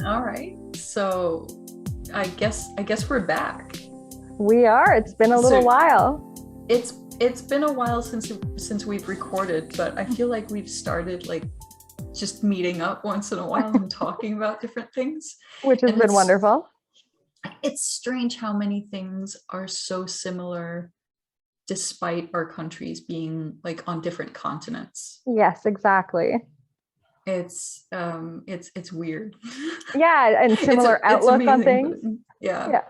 All right. So I guess we're back. We are. It's been a little So while. it's been a while since we've recorded, but I feel like we've started like just meeting up once in a while and talking about different things. Which has And been wonderful. it's strange how many things are so similar despite our countries being like on different continents. Yes, exactly. It's weird. Yeah, and similar It's outlook on amazing, but things. yeah.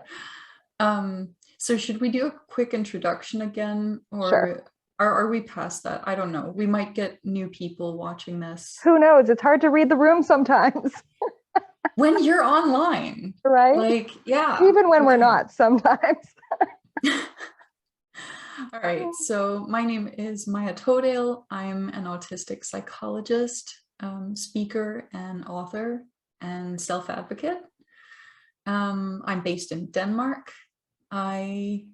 Yeah, So should we do a quick introduction again, sure. or are we past that? I don't know. We might get new people watching this. Who knows? It's hard to read the room sometimes, When you're online, right? like, yeah, Even when we're okay. not sometimes. All right. So my name is Maja. I'm an autistic psychologist, speaker, and author, and self-advocate. I'm based in Denmark. I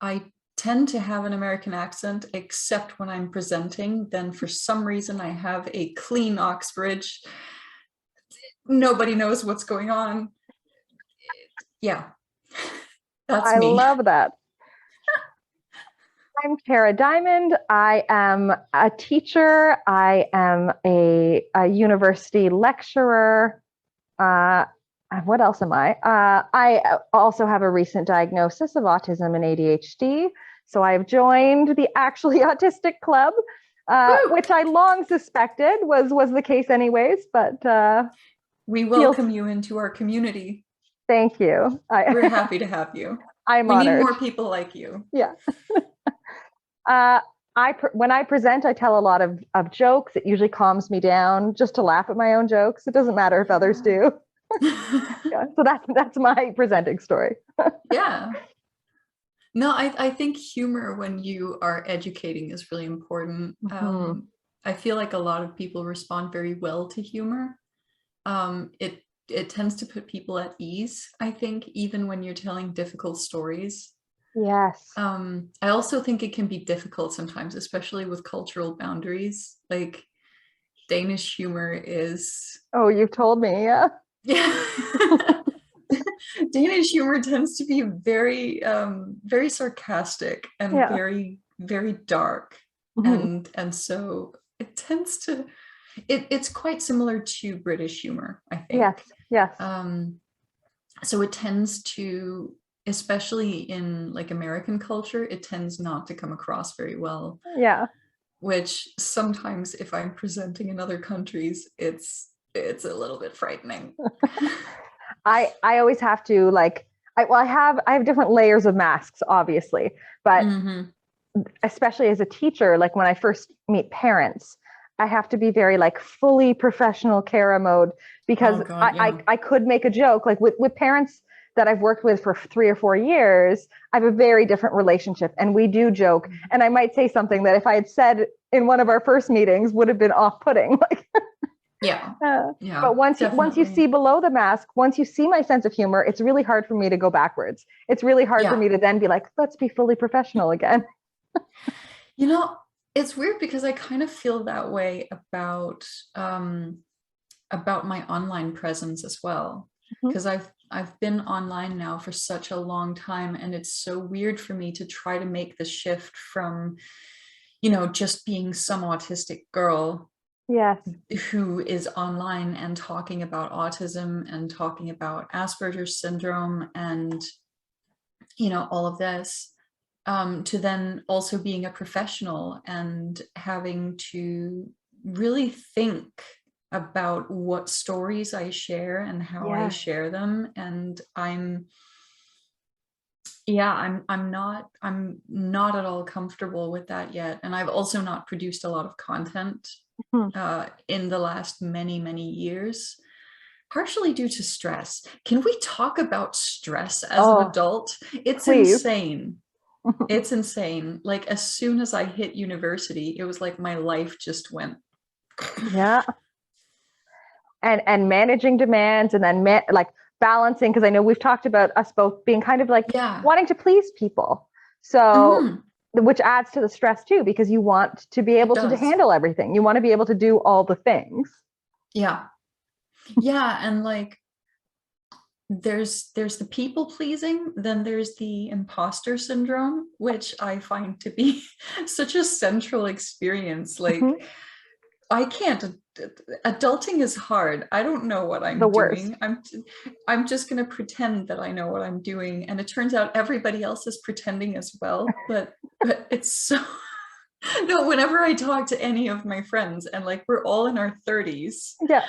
I tend to have an American accent, except when I'm presenting. Then for some reason I have a clean Oxbridge. Nobody knows what's going on. Yeah, that's I me. love that. I'm Tara Diamond. I am a teacher. I am a university lecturer. Uh, what else am I? I also have a recent diagnosis of autism and ADHD. So I've joined the Actually Autistic Club, Woo! which I long suspected was the case anyways. But We feels welcome you into our community. thank you. We're happy to have you. I'm We need honored. more people like you. Yeah. Uh, when I present, I tell a lot of jokes. It usually calms me down just to laugh at my own jokes. It doesn't matter if others do. Yeah, so that's my presenting story. Yeah. No, I think humor when you are educating is really important. Mhm. I feel like a lot of people respond very well to humor. It tends to put people at ease, I think, even when you're telling difficult stories. Yes. I also think it can be difficult sometimes, especially with cultural boundaries. Like Danish humor is, Oh, you've told me. Yeah. yeah. Danish humor tends to be very sarcastic and Yeah. very dark, Mhm. and so it tends to it's quite similar to British humor, I think. Yes. Yes. So it tends to, especially in like American culture, it tends not to come across very well, Yeah. which sometimes if I'm presenting in other countries, it's a little bit frightening. I always have to like I have different layers of masks, obviously, but Hmm. especially as a teacher, like when I first meet parents, I have to be very like fully professional Kara mode because Oh God, yeah. I could make a joke like with parents that I've worked with for 3 or 4 years. I have a very different relationship and we do joke. And I might say something that if I had said in one of our first meetings would have been off-putting. Like, Yeah, but yeah, once you see definitely. below the mask, once you see my sense of humor, it's really hard for me to go backwards. It's really hard for Yeah. me to then be like, let's be fully professional again. You know, it's weird because I kind of feel that way about my online presence as well. Because I've been online now for such a long time, and it's so weird for me to try to make the shift from, just being some autistic girl Yes. who is online and talking about autism and talking about Asperger's syndrome and all of this, to then also being a professional and having to really think about what stories I share and how I Yes. share them. And I'm not at all comfortable with that yet. And I've also not produced a lot of content Mhm. in the last many, many years, partially due to stress. Can we talk about stress as an Oh, adult? It's please. insane. It's insane. Like as soon as I hit university, it was like my life just went. Yeah. And managing demands and then like balancing because I know we've talked about us both being kind of like Yeah. wanting to please people. So Hmm. which adds to the stress too because you want to be It able to does. handle everything. You want to be able to do all the things. Yeah. Yeah. And like there's the people pleasing, then there's the imposter syndrome, which I find to be such a central experience. Like, I can't, adulting is hard. I don't know what I'm The worst. doing. I'm just going to pretend that I know what I'm doing. And it turns out everybody else is pretending as well. But it's so, no, whenever I talk to any of my friends, and like, we're all in our 30s. Yeah.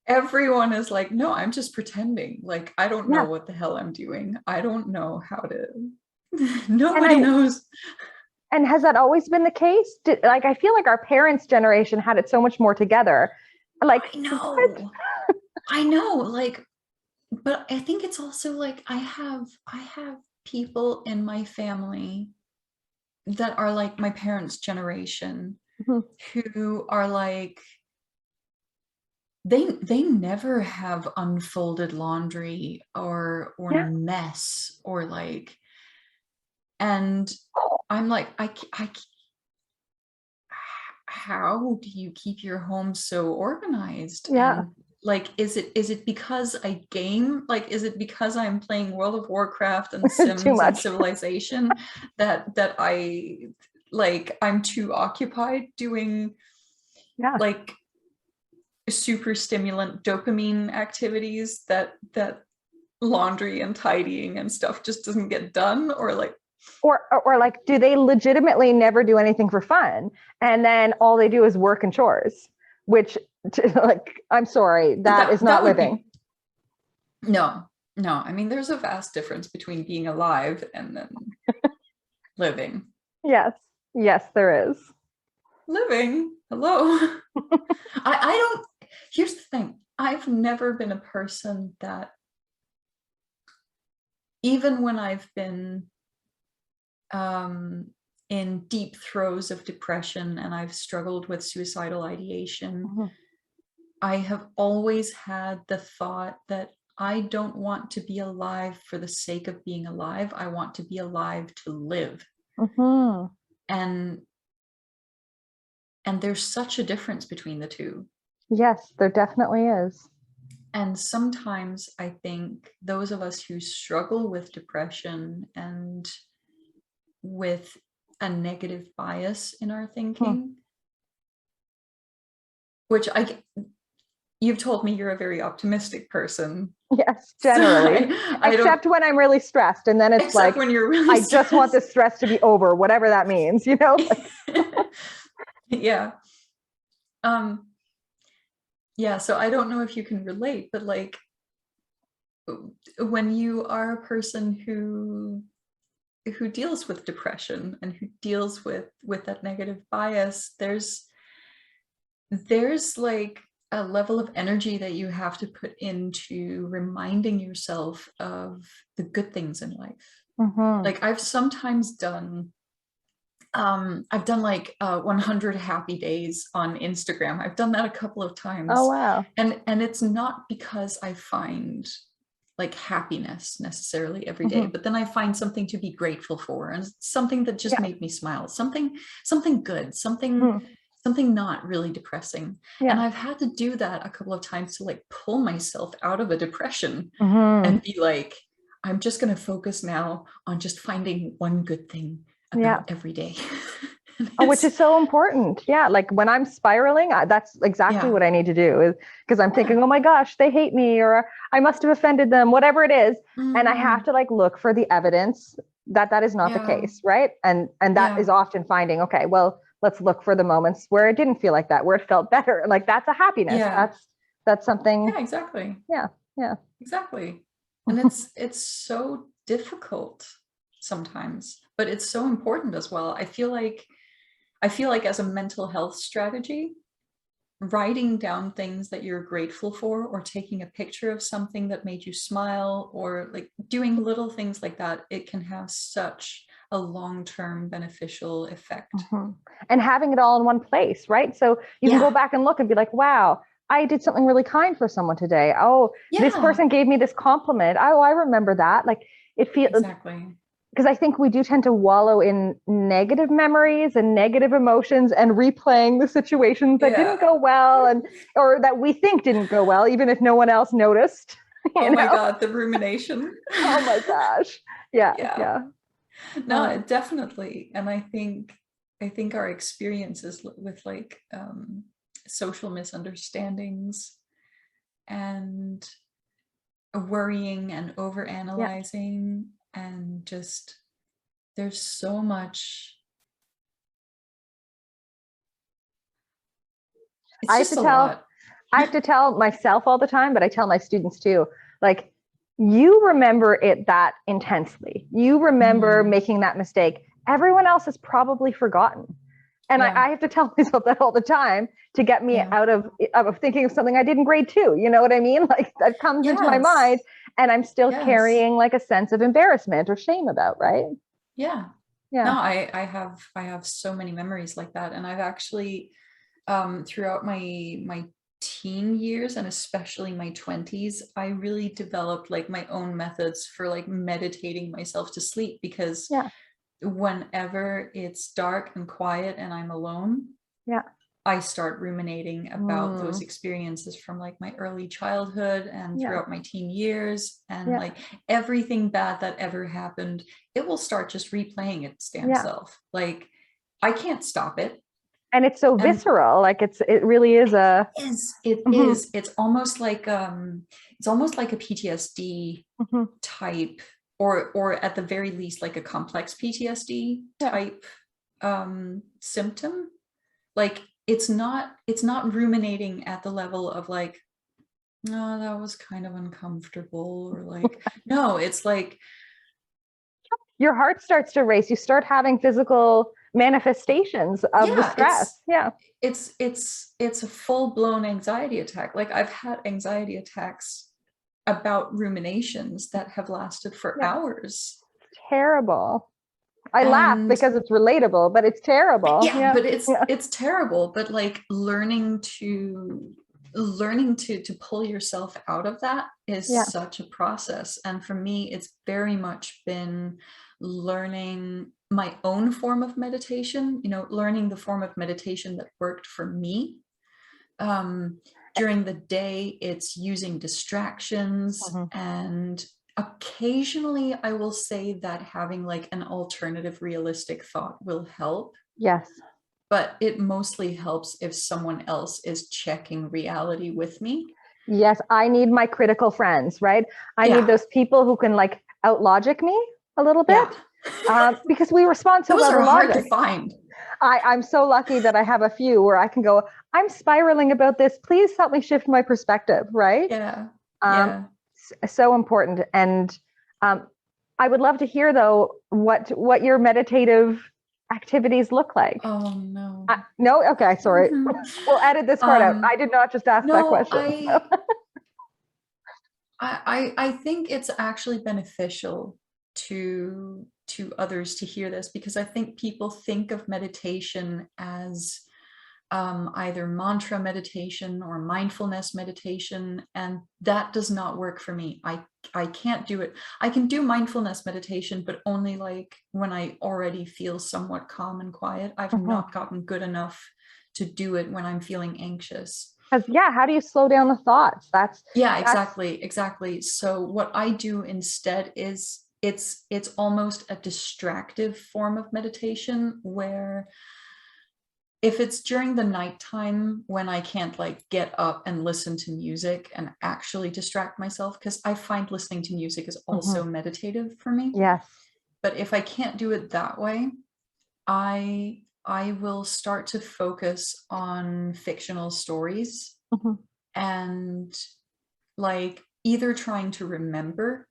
Everyone is like, no, I'm just pretending. Like, I don't know Yeah. what the hell I'm doing. I don't know how to, nobody knows. And has that always been the case? Like, I feel like our parents' generation had it so much more together. Like, I know, like, but I think it's also like, I have people in my family that are like my parents' generation, who are like, they never have unfolded laundry or mess or like, and I'm like, how do you keep your home so organized? Yeah. And like, is it because I game? Like, is it because I'm playing World of Warcraft and Sims and Civilization that I, like, I'm too occupied doing like super stimulant dopamine activities that laundry and tidying and stuff just doesn't get done? Or like, or like, do they legitimately never do anything for fun, and then all they do is work and chores, which, like, I'm sorry, that is not living. No, I mean, there's a vast difference between being alive and then living. Yes, there is. Living, hello. I don't, here's the thing, I've never been a person that, even when I've been in deep throes of depression and I've struggled with suicidal ideation, I have always had the thought that I don't want to be alive for the sake of being alive. I want to be alive to live. And there's such a difference between the two. Yes, there definitely is. And sometimes I think those of us who struggle with depression and with a negative bias in our thinking, which you've told me you're a very optimistic person. Yes, generally. So except when I'm really stressed, and then it's like, when you're really I just want the stress to be over, whatever that means, you know? Yeah. Yeah, so I don't know if you can relate, but like, when you are a person who deals with depression and who deals with that negative bias, there's like a level of energy that you have to put into reminding yourself of the good things in life. Like, I've sometimes done like 100 happy days on Instagram. I've done that a couple of times. Oh, wow. And it's not because I find like happiness necessarily every day, but then I find something to be grateful for, and something that just made me smile, something good, something not really depressing. And I've had to do that a couple of times to like pull myself out of a depression and be like, I'm just going to focus now on just finding one good thing about every day. Which is so important. Yeah. Like, when I'm spiraling, that's exactly what I need to do, is because I'm thinking, oh my gosh, they hate me, or I must have offended them, whatever it is. And I have to like look for the evidence that is not the case. Right. And that is often finding, okay, well, let's look for the moments where it didn't feel like that, where it felt better. Like, that's a happiness. That's something. Yeah, exactly. Yeah. Exactly. And it's so difficult sometimes, but it's so important as well. I feel like as a mental health strategy, writing down things that you're grateful for, or taking a picture of something that made you smile, or like doing little things like that, it can have such a long-term beneficial effect. And having it all in one place, right? So you can go back and look and be like, wow, I did something really kind for someone today. Oh, this person gave me this compliment. Oh, I remember that. Like, it feels exactly. Because I think we do tend to wallow in negative memories and negative emotions and replaying the situations that didn't go well, or that we think didn't go well, even if no one else noticed. Oh my God, the rumination. Oh my gosh. Yeah. Yeah. Yeah. No, definitely. And I think our experiences with like social misunderstandings and worrying and Yeah. overanalyzing, and just there's so much. It's I have just to a tell lot. I have to tell myself all the time, but I tell my students too, like, you remember it that intensely. You remember Mhm. making that mistake. Everyone else has probably forgotten. And Yeah, I have to tell myself that all the time to get me yeah. out of thinking of something I did in grade 2. You know what I mean? Like, that comes into my Yes, mind and I'm still yes. carrying like a sense of embarrassment or shame about, right? Yeah. No, Yeah. I have so many memories like that. And I've actually throughout my teen years, and especially my 20s, I really developed like my own methods for like meditating myself to sleep, because Yeah. whenever it's dark and quiet and I'm alone, Yeah. I start ruminating about those Mm, experiences from like my early childhood and yeah. throughout my teen years, and Yeah. like everything bad that ever happened, it will start just replaying its damn Yeah. self. Like I can't stop it. And it's so And visceral. Like, it really is a. it Mhm, is, it's almost like a PTSD mhm. type, or at the very least like a complex PTSD Yeah. type symptom. Like it's not ruminating at the level of like, no, that was kind of uncomfortable, or like, no, it's like, Your heart starts to race. You start having physical manifestations of the yeah, stress. Yeah. it's a full-blown anxiety attack. Like I've had anxiety attacks about ruminations that have lasted for Yeah. hours. Terrible. I laugh And because it's relatable, but it's terrible. yeah, Yeah. but Yeah. it's terrible. But like learning to pull yourself out of that is Yeah. such a process. And for me, it's very much been learning my own form of meditation, learning the form of meditation that worked for me. um, During the day, it's using distractions, Mhm. and occasionally I will say that having like an alternative realistic thought will help, Yes. but it mostly helps if someone else is checking reality with me. Yes. I need my critical friends, right? I need Yeah, those people who can like out logic me a little yeah. bit, because we respond so Those well to are hard to logic. find. I'm so lucky that I have a few where I can go, I'm spiraling about this. Please help me shift my perspective, right? Yeah, Um, yeah. so important. And um, I would love to hear though what your meditative activities look like. Oh no. No, okay, sorry. We'll edit this part out. I did not just ask that No, question. I think it's actually beneficial to others to hear this, because I think people think of meditation as either mantra meditation or mindfulness meditation, and that does not work for me. I can't do it. I can do mindfulness meditation, but only like when I already feel somewhat calm and quiet. I've Mhm. not gotten good enough to do it when I'm feeling anxious. Because yeah, how do you slow down the thoughts? Yeah, That's exactly. So what I do instead is it's almost a distractive form of meditation, where if it's during the nighttime when I can't like get up and listen to music and actually distract myself, because I find listening to music is mhm. also meditative for me. Yes. But if I can't do it that way, I will start to focus on fictional stories, Mhm. and like either trying to remember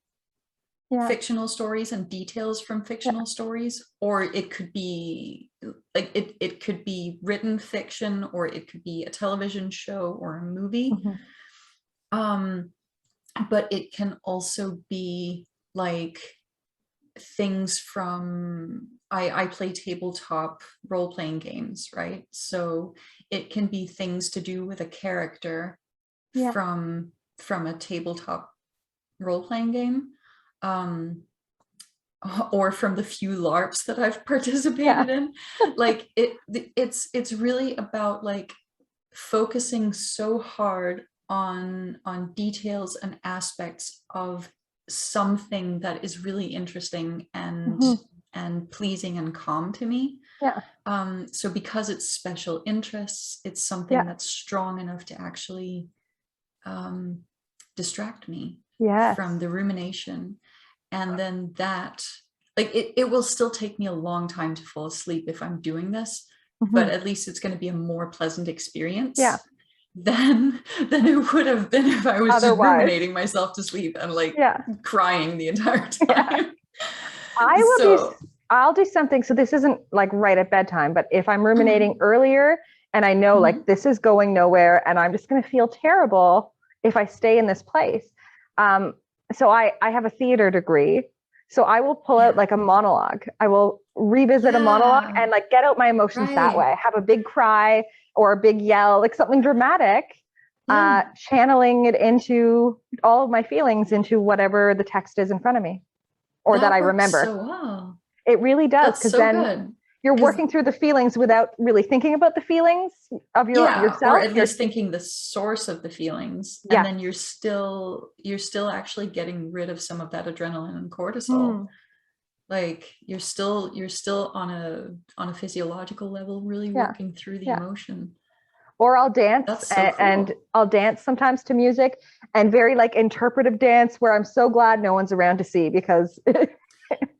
Yeah. fictional stories and details from Yeah. fictional stories, or it could be like it could be written fiction, or it could be a television show or a movie. Mhm. um but it can also be like things from, I play tabletop role-playing games, right? So it can be things to do with a character Yeah. from a tabletop role-playing game, um or from the few LARPs that I've Yeah. participated in. Like it's really about like focusing so hard on details and aspects of something that is really interesting and pleasing and calm to me. Yeah. So because it's special interests, it's something Yeah. that's strong enough to actually distract me Yes. from the rumination. And then that, like, it will still take me a long time to fall asleep if I'm doing this, but at least it's going to be a more pleasant experience. Yeah. Than it would have been if I was just Otherwise. ruminating myself to sleep and like Yeah. crying the entire time. Yeah. I'll do something. So this isn't like right at bedtime, but if I'm ruminating earlier and I know like this is going nowhere and I'm just going to feel terrible if I stay in this place. So I have a theater degree. So I will pull out like a monologue. I will revisit a monologue and like get out my emotions that way. Have a big cry or a big yell, like something dramatic, channeling it into all of my feelings into whatever the text is in front of me or that I remember. So well. It really does, because so then good. You're working through the feelings without really thinking about the feelings of yourself. Or at least thinking the source of the feelings. And then you're still actually getting rid of some of that adrenaline and cortisol. Like you're still on a physiological level, really working through the emotion. Or I'll dance and I'll dance sometimes to music, and very like interpretive dance where I'm so glad no one's around to see, because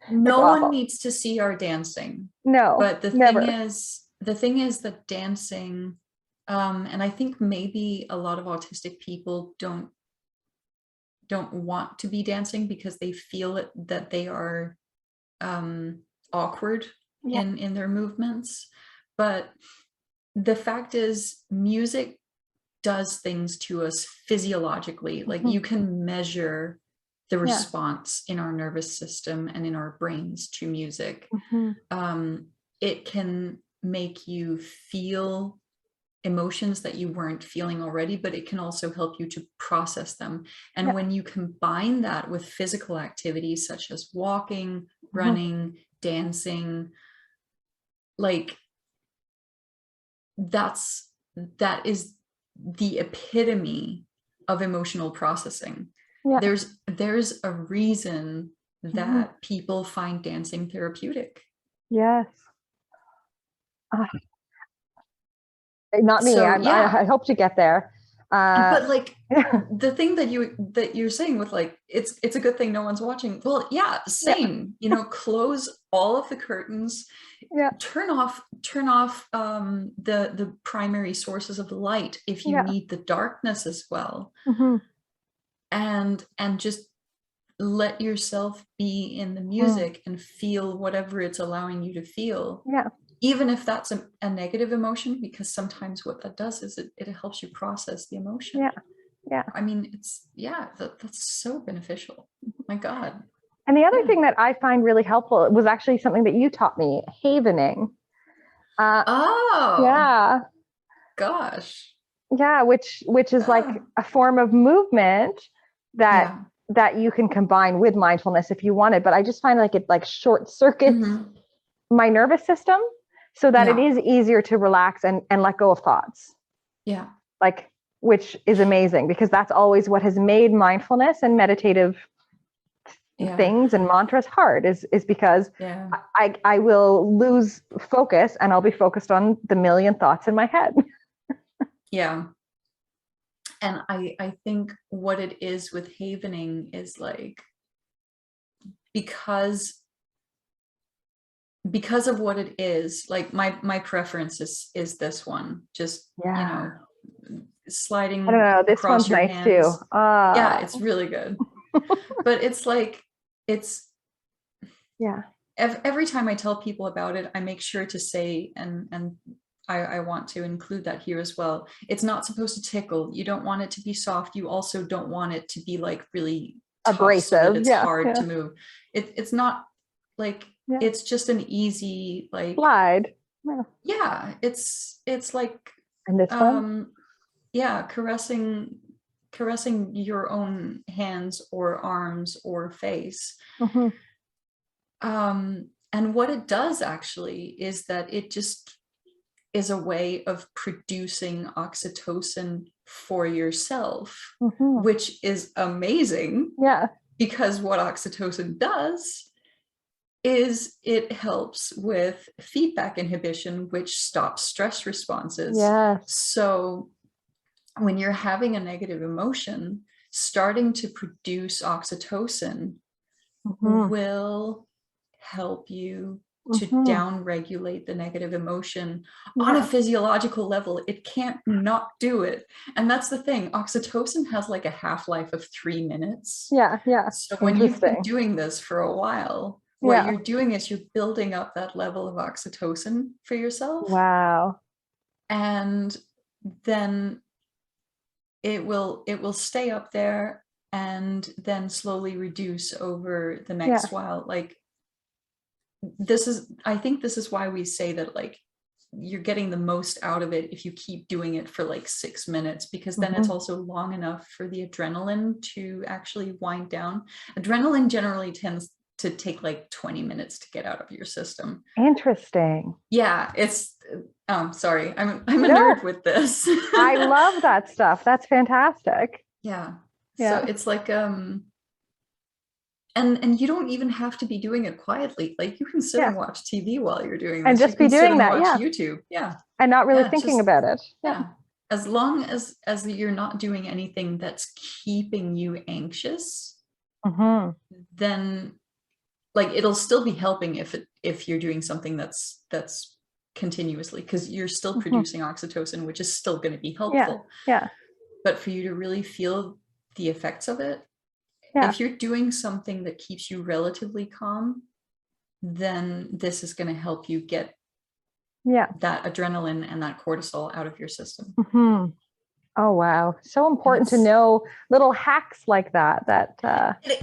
no one needs to see our dancing. No, but the thing is that dancing, and I think maybe a lot of autistic people don't want to be dancing because they feel that they are awkward in their movements. But the fact is, music does things to us physiologically. Like you can measure the response in our nervous system and in our brains to music. It can make you feel emotions that you weren't feeling already, but it can also help you to process them. And when you combine that with physical activities such as walking, running, dancing, like that is the epitome of emotional processing. There's a reason that people find dancing therapeutic. Yes. Not me. I hope to get there. But like the thing that you're saying with like it's a good thing no one's watching. Well, same. You know, close all of the curtains. Turn off the primary sources of light if you need the darkness as well. And just let yourself be in the music and feel whatever it's allowing you to feel. Even if that's a negative emotion, because sometimes what that does is it helps you process the emotion. I mean, that's so beneficial. My God. And the other thing that I find really helpful was actually something that you taught me, havening. Gosh. Yeah, which is like a form of movement that you can combine with mindfulness if you wanted. But I just find like it like short circuits my nervous system, so that it is easier to relax and let go of thoughts. Like, which is amazing, because that's always what has made mindfulness and meditative things and mantras hard, is because I will lose focus and I'll be focused on the million thoughts in my head. And I think what it is with havening is like, because of what it is, like my preference is this one, just you know, sliding this across one's your nice hands. too. It's really good. But it's like, every time I tell people about it, I make sure to say, and I want to include that here as well, it's not supposed to tickle. You don't want it to be soft. You also don't want it to be like really abrasive, so that it's hard to move. It's not like, it's just an easy like slide. It's like, and this one? caressing your own hands or arms or face. And what it does actually is that it just is a way of producing oxytocin for yourself, Mm-hmm. which is amazing. Yeah. Because what oxytocin does is it helps with feedback inhibition, which stops stress responses. Yes. So when you're having a negative emotion, starting to produce oxytocin Mm-hmm. will help you to Mm-hmm. down regulate the negative emotion on a Yeah. physiological level. It can't not do it. And that's the thing. Oxytocin has like a half-life of 3 minutes. Yeah. Yeah. So when you've been Interesting. doing this for a while, what Yeah. you're doing is you're building up that level of oxytocin for yourself. Wow. And then it will stay up there and then slowly reduce over the Yeah. next while. Like I think this is why we say that like you're getting the most out of it if you keep doing it for like 6 minutes, because then it's Mm-hmm. also long enough for the adrenaline to actually wind down. Adrenaline generally tends to take like 20 minutes to get out of your system. Interesting. Yeah, it's sorry, I'm a No, nerd with this. I love that stuff. That's fantastic. Yeah. So Yeah. it's like and you don't even have to be doing it quietly. Like you can sit Yeah. and watch TV while you're doing And this. You just be can sit doing and that. watch Yeah. YouTube. Yeah. And not really Yeah, thinking just about it. Yeah. yeah. As long as you're not doing anything that's keeping you anxious, Mm-hmm. then like it'll still be helping if you're doing something that's continuously, because you're still Mm-hmm. producing oxytocin, which is still going to be Yeah. helpful. Yeah. But for you to really feel the effects of it, Yeah. if you're doing something that keeps you relatively calm, then this is going to help you get Yeah. that adrenaline and that cortisol out of your system. Mm-hmm. Oh, wow. So important to It's know little hacks like that. it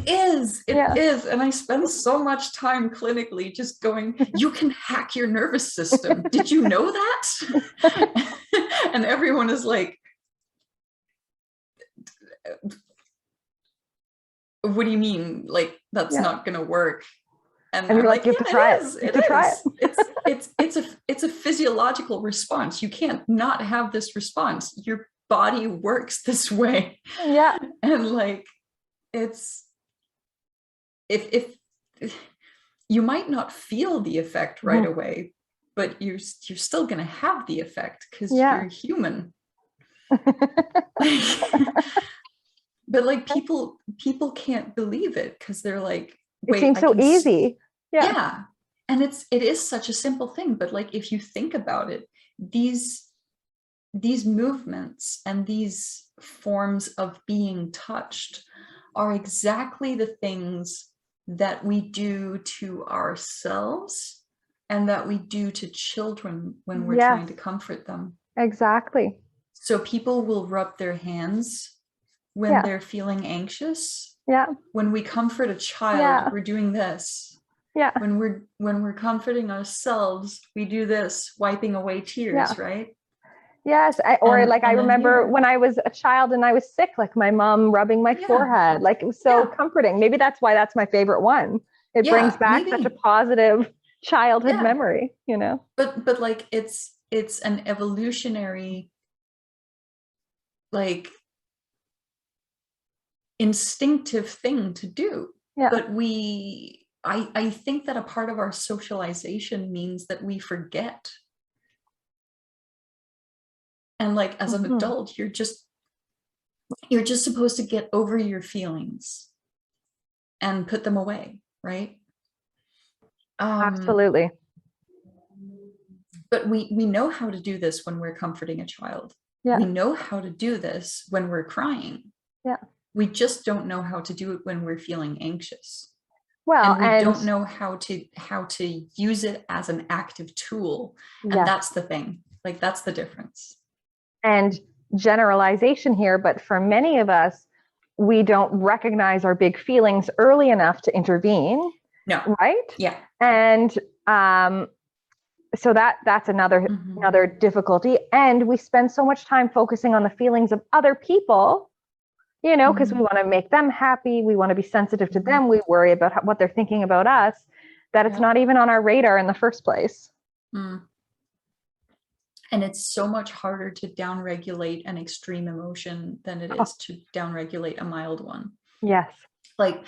Yeah. is. And I spend so much time clinically just going, you can hack your nervous system. Did you know that? And everyone is like, what do you mean? Like, that's Yeah. not going to work. And And I'm you're like, like, you have to yeah, try it it. is. You have It to try is. It's a physiological response. You can't not have this response. Your body works this way. it. Yeah. And like, it's if you might not feel the effect right Mhm. away, but you're still going to have the effect because Yeah. you're human. But like people can't believe it because they're like, It wait, seems so easy. Yeah. yeah. And it is such a simple thing, but like if you think about it, these movements and these forms of being touched are exactly the things that we do to ourselves and that we do to children when we're Yes, trying to comfort them. exactly. So people will rub their hands when Yeah. they're feeling anxious. Yeah. When we comfort a child, Yeah. we're doing this. Yeah. When we're comforting ourselves, we do this, wiping away tears, Yeah. right? Yes. I And then remember here, when I was a child and I was sick, like my mom rubbing my yeah, forehead. Like it was so yeah, comforting. Maybe that's why that's my favorite one. It brings yeah, back such a maybe, positive childhood yeah. memory, you know? But like it's an evolutionary, like instinctive thing to do. Yeah. But I think that a part of our socialization means that we forget. And like as an Mm-hmm. adult, you're just supposed to get over your feelings and put them away, right? Absolutely. But we know how to do this when we're comforting a child. Yeah. We know how to do this when we're crying. Yeah. We just don't know how to do it when we're feeling anxious. Well, And we don't know how to use it as an active tool. And yes. that's the thing. Like that's the difference. And generalization here, but for many of us, we don't recognize our big feelings early enough to intervene. No. Right? Yeah. And so that's another difficulty. And we spend so much time focusing on the feelings of other people, you know, because we want to make them happy. We want to be sensitive to them. We worry about what they're thinking about us, that it's not even on our radar in the first place. And it's so much harder to downregulate an extreme emotion than it is to downregulate a mild one. Yes. Like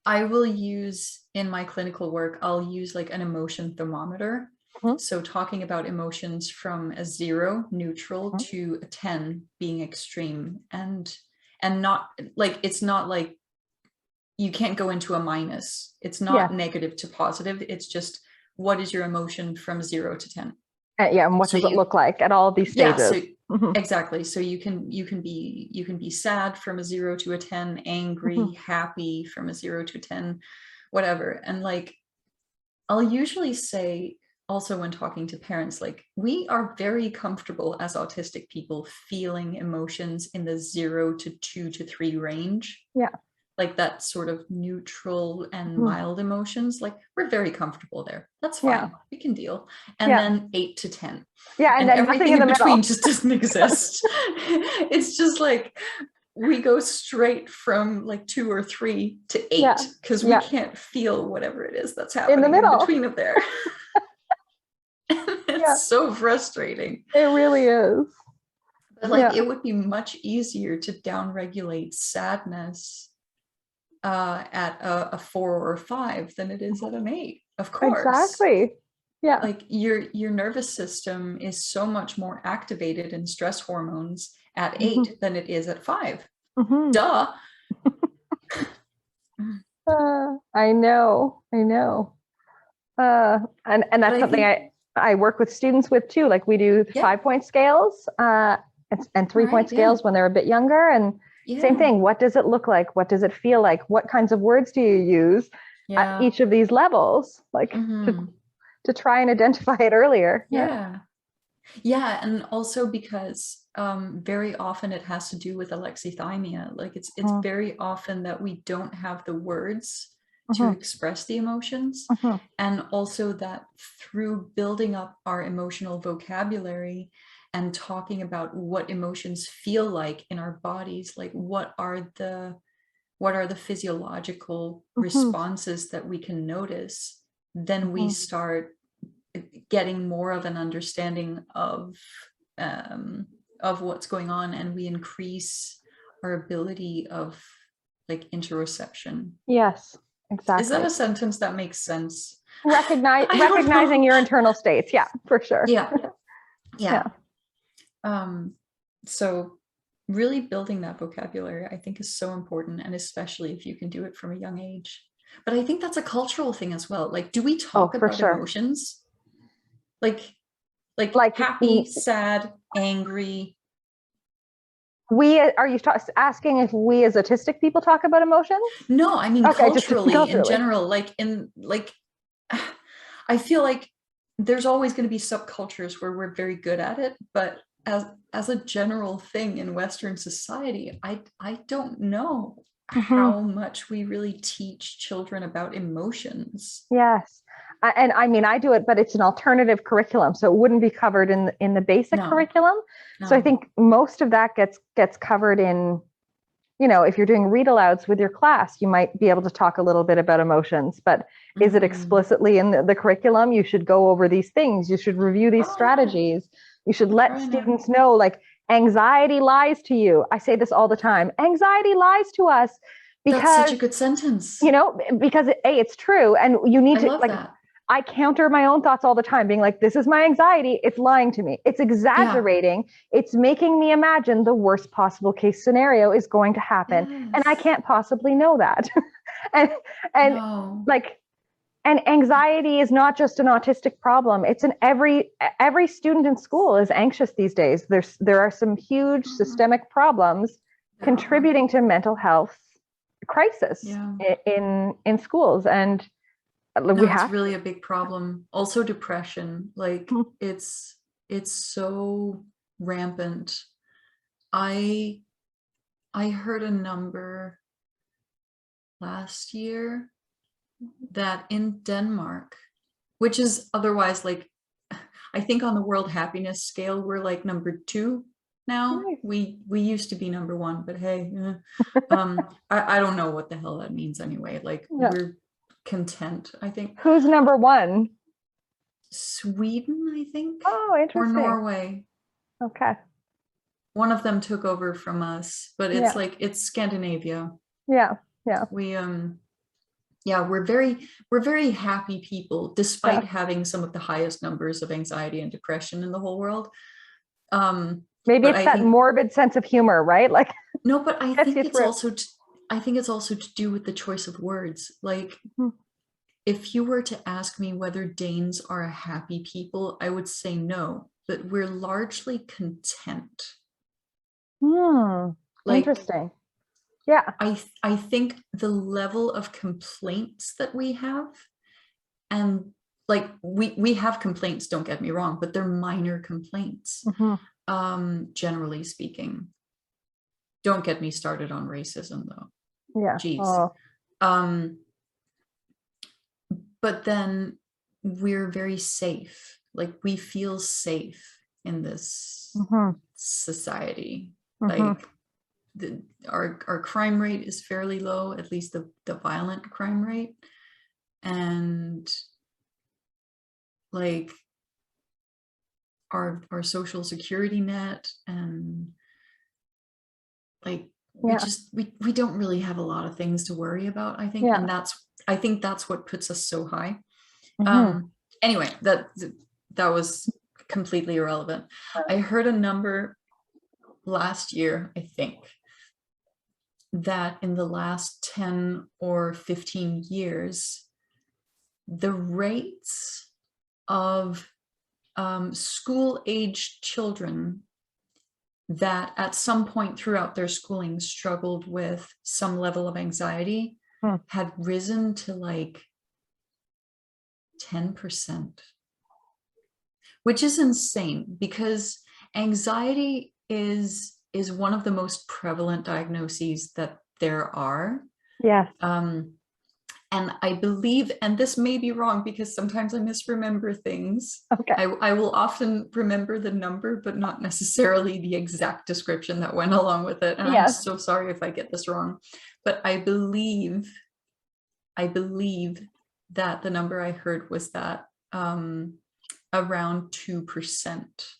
I will use in my clinical work, I'll use like an emotion thermometer. So talking about emotions from a 0, neutral, to a 10 being extreme, and not like, it's not like you can't go into a minus. It's not negative to positive. It's just, what is your emotion from 0 to 10? Yeah, and what does it look like at all these stages? So, exactly. So you can be sad from a 0 to a 10, angry, happy from a 0 to 10, whatever. And like, I'll usually say also when talking to parents, like, we are very comfortable as autistic people feeling emotions in the 0 to 2 to 3 range. Yeah. Like that sort of neutral and mild emotions, like we're very comfortable there. That's fine. Yeah. We can deal. And then 8 to 10. Yeah. And then everything in in between middle just doesn't exist. It's just like, we go straight from like 2 or 3 to 8 because we can't feel whatever it is that's happening in between of there. It's so frustrating. It really is. But like, it would be much easier to downregulate sadness at a 4 or 5 than it is at an 8, of course. Exactly. Yeah. Like your nervous system is so much more activated in stress hormones at 8 than it is at 5. Duh. I know. And that's something I work with students with too. Like we do 5-point scales and 3-point scales when they're a bit younger. And same thing. What does it look like? What does it feel like? What kinds of words do you use at each of these levels? Like to try and identify it earlier. Yeah. And also because very often it has to do with alexithymia. Like it's very often that we don't have the words to express the emotions. And also that through building up our emotional vocabulary and talking about what emotions feel like in our bodies, like what are the physiological responses that we can notice, then we start getting more of an understanding of what's going on, and we increase our ability of like interoception. Yes, exactly. Is that a sentence that makes sense? Recognizing your internal states. Yeah, for sure. Yeah. So really building that vocabulary, I think, is so important, and especially if you can do it from a young age. But I think that's a cultural thing as well. Like, do we talk about emotions? Like happy, sad, angry. Are you asking if we as autistic people talk about emotions? No, I mean, culturally in general, like I feel like there's always going to be subcultures where we're very good at it, but as a general thing in Western society, I don't know how much we really teach children about emotions. Yes. And I mean, I do it, but it's an alternative curriculum, so it wouldn't be covered in the basic curriculum. So I think most of that gets covered in, if you're doing read alouds with your class, you might be able to talk a little bit about emotions, but is it explicitly in the curriculum? You should go over these things. You should review these strategies. You should let students know, like, anxiety lies to you. I say this all the time. Anxiety lies to us because that's such a good sentence. Because it's true, and you need to like. That. I counter my own thoughts all the time, being like, this is my anxiety. It's lying to me. It's exaggerating. It's making me imagine the worst possible case scenario is going to happen. Yes. And I can't possibly know that. And anxiety is not just an autistic problem. It's every student in school is anxious these days. There are some huge systemic problems contributing to mental health crisis in schools. And it's really a big problem. Also depression, like it's so rampant. I heard a number last year that in Denmark, which is otherwise like, I think on the world happiness scale, we're like number 2 now. We used to be number 1, but hey, I don't know what the hell that means anyway. Like we're content, I think. Who's number 1? Sweden, I think, Oh, or interesting. Norway. Okay. One of them took over from us, but it's Yeah. like, it's Scandinavia. Yeah. Yeah. We yeah, we're very happy people, Yeah. despite having some of the highest numbers of anxiety and depression in the whole world. Maybe But it's I that think morbid sense of humor, right? Like no, but I gets think you it's through. also I think it's also to do with the choice of words. Like, Mhm. if you were to ask me whether Danes are a happy people, I would say no, but we're largely content. Hmm. Like, Interesting. Yeah. I think the level of complaints that we have, and like we have complaints, don't get me wrong, but they're minor complaints, Hmm. generally speaking. Don't get me started on racism though. Yeah. Jeez. Oh. Um, but then we're very safe. Like, we feel safe in this Hmm. society. Hmm. Like, our crime rate is fairly low, at least the violent crime rate. And like, our social security net, and like, Yeah. we don't really have a lot of things to worry about, I think. Yeah. And I think that's what puts us so high. Hmm. Anyway, that was completely irrelevant. I heard a number last year, I think, that in the last 10 or 15 years, the rates of school-aged children that at some point throughout their schooling struggled with some level of anxiety had risen to like 10%, which is insane, because anxiety is one of the most prevalent diagnoses that there are. Yes. And I believe, and this may be wrong because sometimes I misremember things. Okay. I will often remember the number, but not necessarily the exact description that went along with it. And I'm Yes. so sorry if I get this wrong. But I believe that the number I heard was that around 2%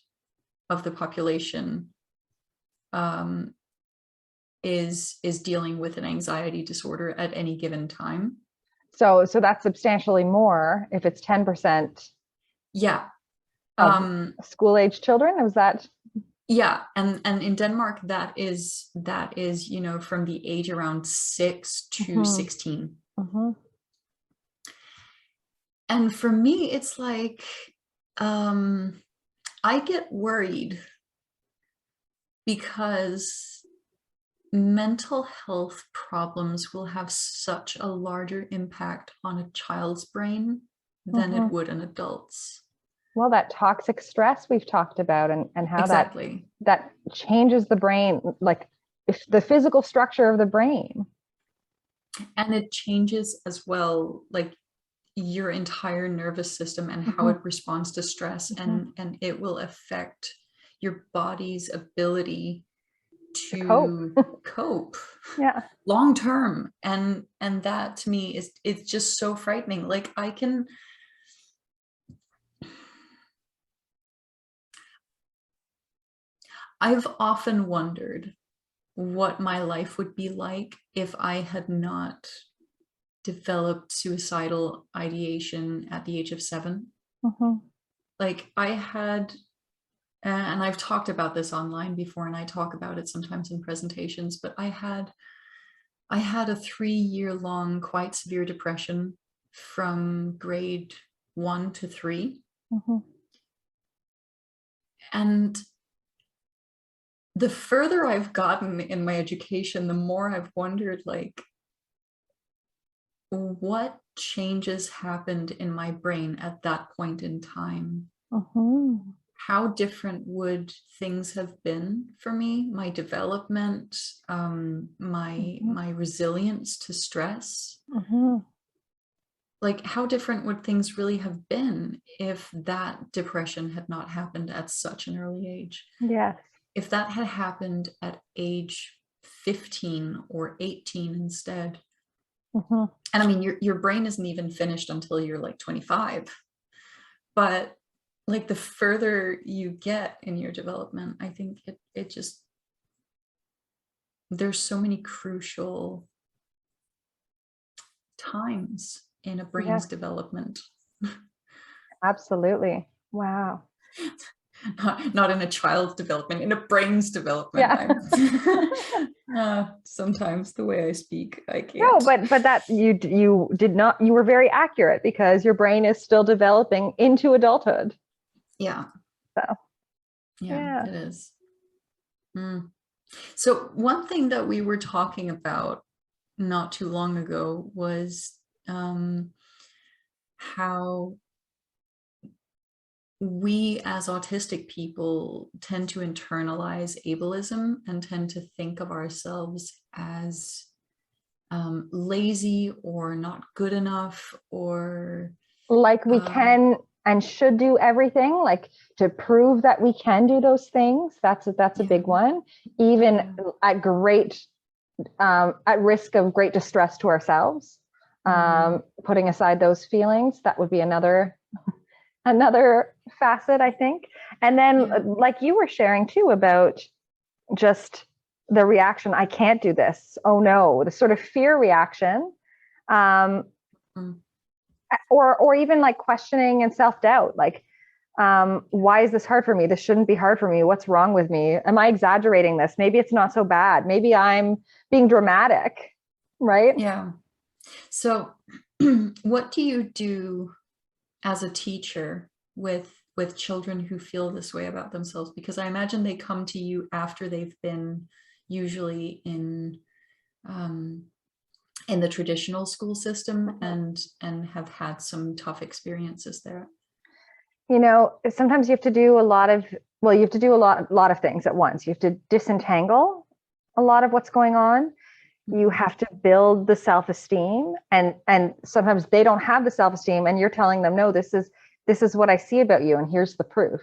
of the population is dealing with an anxiety disorder at any given time. So that's substantially more if it's 10% Yeah. of school age children. Was that? Yeah, and in Denmark, that is from the age around 6 to 16. Mm-hmm. And for me, it's like, I get worried because mental health problems will have such a larger impact on a child's brain than it would an adult's. Well, that toxic stress we've talked about, and how Exactly. that changes the brain, like if the physical structure of the brain. And it changes as well, like, your entire nervous system and how it responds to stress, and it will affect your body's ability to cope Yeah. long term. And that to me it's just so frightening. Like, I've often wondered what my life would be like if I had not developed suicidal ideation at the age of 7. Like, I had, and I've talked about this online before, and I talk about it sometimes in presentations, but I had a 3-year-long, quite severe depression from grade 1 to 3. And the further I've gotten in my education, the more I've wondered, like, what changes happened in my brain at that point in time? How different would things have been for me? My development, my resilience to stress. Like, how different would things really have been if that depression had not happened at such an early age? Yes. If that had happened at age 15 or 18 instead. And I mean, your brain isn't even finished until you're like 25. but like the further you get in your development, I think it just, there's so many crucial times in a brain's Yes, development. absolutely. Wow. Not in a child's development, in a brain's development. Yeah. I'm sometimes the way I speak, I No, can't. but that you did not, you were very accurate because your brain is still developing into adulthood. Yeah. So, Yeah, yeah. it is. Mm. So one thing that we were talking about not too long ago was how we as autistic people tend to internalize ableism and tend to think of ourselves as lazy or not good enough, or Like we um, can and should do everything, like to prove that we can do those things. That's a yeah, big one, even yeah. at great at risk of great distress to ourselves. Mm-hmm. Putting aside those feelings, that would be another facet, I think. And then, Yeah. like you were sharing too about just the reaction, I can't do this. Oh no, the sort of fear reaction. Um, Mm. or even like questioning and self-doubt, like why is this hard for me? This shouldn't be hard for me. What's wrong with me? Am I exaggerating this? Maybe it's not so bad. Maybe I'm being dramatic, right? Yeah. So what do you do as a teacher with children who feel this way about themselves? Because I imagine they come to you after they've been usually um, in the traditional school system and have had some tough experiences there. You know, sometimes you have to do a lot of, well, you have to do a lot of things at once. You have to disentangle a lot of what's going on. You Mhm. have to build the self-esteem, and sometimes they don't have the self-esteem and you're telling them, no, this is what I see about you and here's the proof.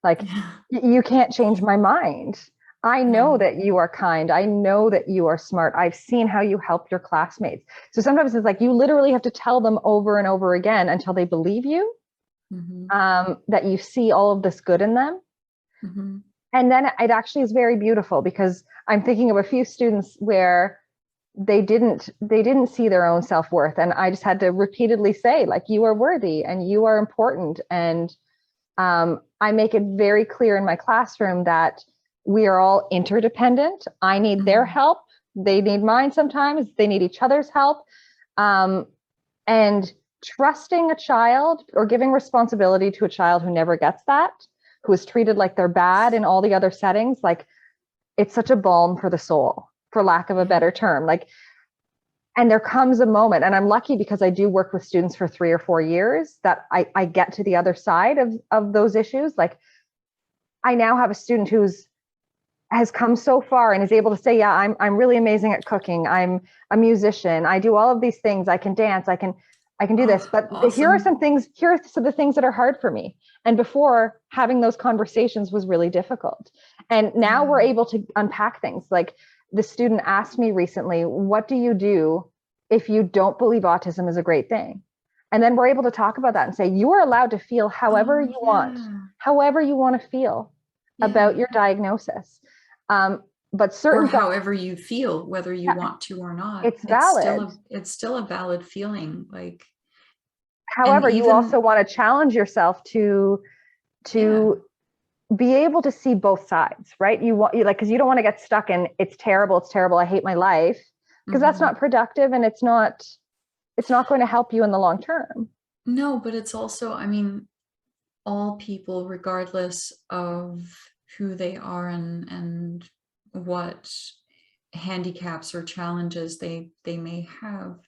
Like, Yeah. you can't change my mind. I know No. that you are kind. I know that you are smart. I've seen how you help your classmates. So sometimes it's like you literally have to tell them over and over again until they believe you, Mm-hmm. that you see all of this good in them. Mm-hmm. And then it actually is very beautiful because I'm thinking of a few students where they didn't see their own self-worth, and I just had to repeatedly say, like, you are worthy and you are important. And I make it very clear in my classroom that we are all interdependent. I need their Mm-hmm. help, they need mine, sometimes they need each other's help. um, and trusting a child or giving responsibility to a child who never gets that, who is treated like they're bad in all the other settings, like, it's such a balm for the soul, for lack of a Yeah. better term. Like, and there comes a moment, and I'm lucky because I do work with students for 3 or 4 years, that I get to the other side of those issues. Like, I now have a student who's has come so far and is able to say, yeah, I'm really amazing at cooking. I'm a musician. I do all of these things. I can dance. I can do this. Oh, But here are awesome. some things. Here are some of the things that are hard for me. And before, having those conversations was really difficult. And now Yeah. we're able to unpack things. Like, the student asked me recently, what do you do if you don't believe autism is a great thing? And then we're able to talk about that and say, you are allowed to feel Oh, yeah. however you want to feel about Yeah. your diagnosis. Um, but Or certain however you feel, whether you yeah, want to or not, it's valid. it's still a valid feeling. Like, and However, you also even, want to challenge yourself to yeah. to be able to see both sides, right? Like, because you don't want to get stuck in, it's terrible, I hate my life, because that's Mm-hmm. not productive, and it's not going to help you in the long term. No, but it's also, I mean, all people, regardless of who they are and what handicaps or challenges they may have,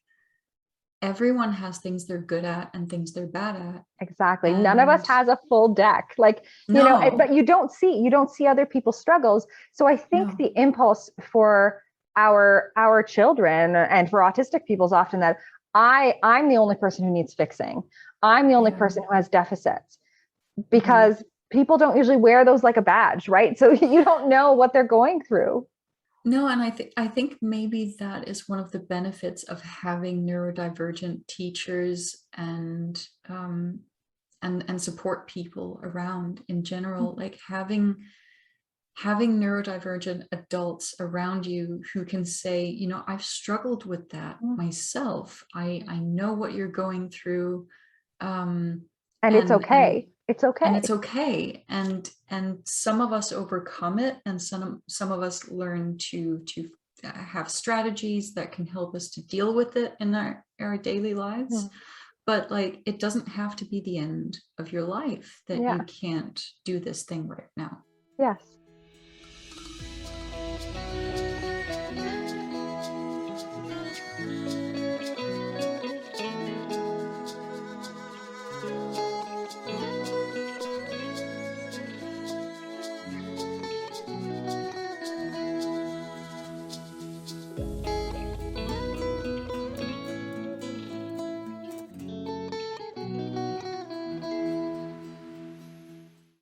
everyone has things they're good at and things they're bad at. Exactly. None of us And has a full deck. Like, but no, you don't see other people's struggles. So I think no, the impulse for our children and for autistic people is often that I'm the only person who needs fixing. I'm the only yeah. person who has deficits, Mm-hmm. because people don't usually wear those like a badge, right? So you don't know what they're going through. No, and I think maybe that is one of the benefits of having neurodivergent teachers and support people around in general, like having neurodivergent adults around you who can say, you know, I've struggled with that myself. I know what you're going through. And it's okay. It's okay. And it's okay. And some of us overcome it, and some of us learn to have strategies that can help us to deal with it in our daily lives. But like, it doesn't have to be the end of your life that you can't do this thing right now. Yes.